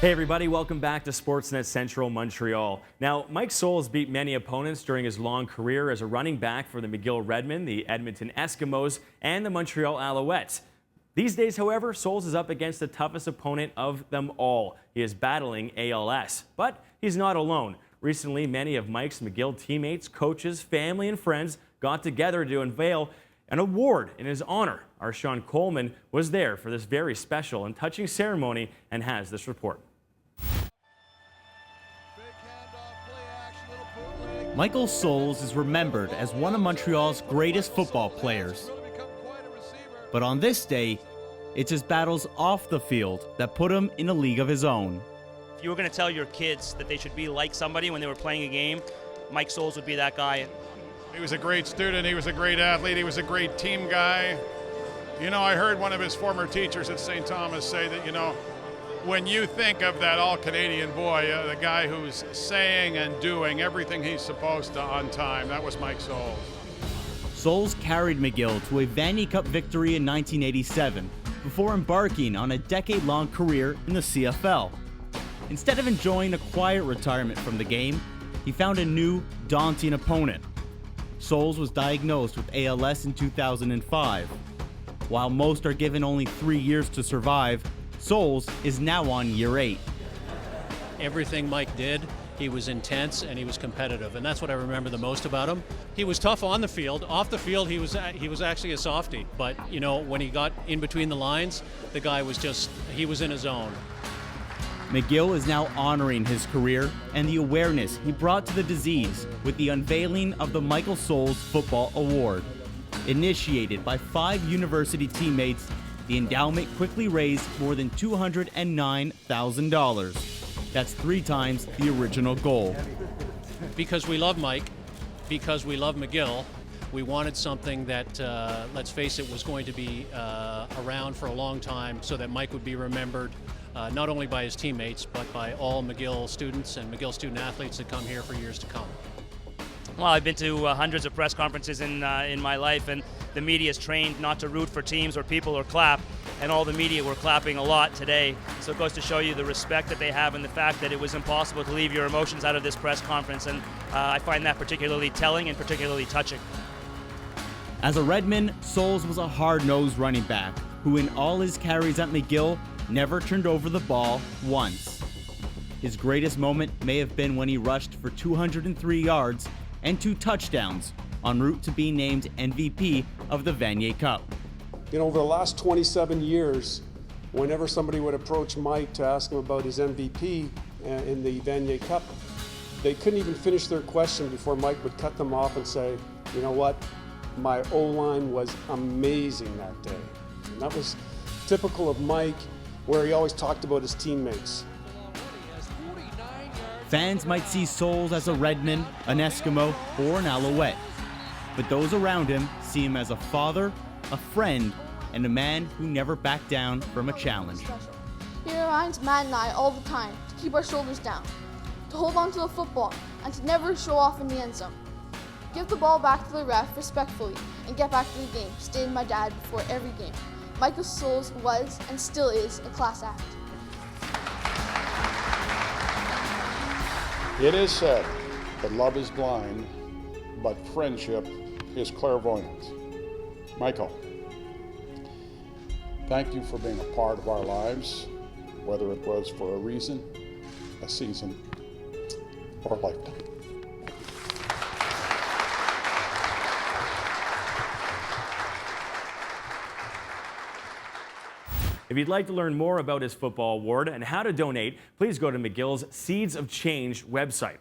Hey everybody, welcome back to Sportsnet Central Montreal. Now, Mike Soles beat many opponents during his long career as a running back for the McGill Redmen, the Edmonton Eskimos, and the Montreal Alouettes. These days, however, Soles is up against the toughest opponent of them all. He is battling ALS, but he's not alone. Recently, many of Mike's McGill teammates, coaches, family, and friends got together to unveil an award in his honor. Our Sean Coleman was there for this very special and touching ceremony and has this report. Michael Soles is remembered as one of Montreal's greatest football players. But on this day, it's his battles off the field that put him in a league of his own. If you were going to tell your kids that they should be like somebody when they were playing a game, Mike Soles would be that guy. He was a great student, he was a great athlete, he was a great team guy. You know, I heard one of his former teachers at St. Thomas say that, you know, when you think of that all-Canadian boy, the guy who's saying and doing everything he's supposed to on time, that was Mike Soles. Soles carried McGill to a Vanier Cup victory in 1987 before embarking on a decade-long career in the CFL. Instead of enjoying a quiet retirement from the game, he found a new, daunting opponent. Soles was diagnosed with ALS in 2005. While most are given only 3 years to survive, Soles is now on year 8. Everything Mike did, he was intense and he was competitive, and that's what I remember the most about him. He was tough on the field. Off the field, he was actually a softie, but you know, when he got in between the lines, the guy was he was in his zone. McGill is now honoring his career and the awareness he brought to the disease with the unveiling of the Michael Soles Football Award. Initiated by 5 university teammates, the endowment quickly raised more than $209,000. That's 3 times the original goal. Because we love Mike, because we love McGill, we wanted something that, let's face it, was going to be around for a long time so that Mike would be remembered not only by his teammates, but by all McGill students and McGill student athletes that come here for years to come. Well, I've been to hundreds of press conferences in my life, and the media is trained not to root for teams or people or clap, and all the media were clapping a lot today. So it goes to show you the respect that they have and the fact that it was impossible to leave your emotions out of this press conference, and I find that particularly telling and particularly touching. As a Redman, Soles was a hard-nosed running back who in all his carries at McGill never turned over the ball once. His greatest moment may have been when he rushed for 203 yards and 2 touchdowns en route to being named MVP of the Vanier Cup. You know, over the last 27 years, whenever somebody would approach Mike to ask him about his MVP in the Vanier Cup, they couldn't even finish their question before Mike would cut them off and say, you know what, my O-line was amazing that day. And that was typical of Mike, where he always talked about his teammates. Fans might see Soles as a Redman, an Eskimo, or an Alouette, but those around him see him as a father, a friend, and a man who never backed down from a challenge. He reminds Matt and I all the time to keep our shoulders down, to hold on to the football, and to never show off in the end zone. Give the ball back to the ref respectfully and get back to the game, stated my dad before every game. Michael Soles was and still is a class act. It is said that love is blind, but friendship is clairvoyant. Michael, thank you for being a part of our lives, whether it was for a reason, a season, or a lifetime. If you'd like to learn more about his football award and how to donate, please go to McGill's Seeds of Change website.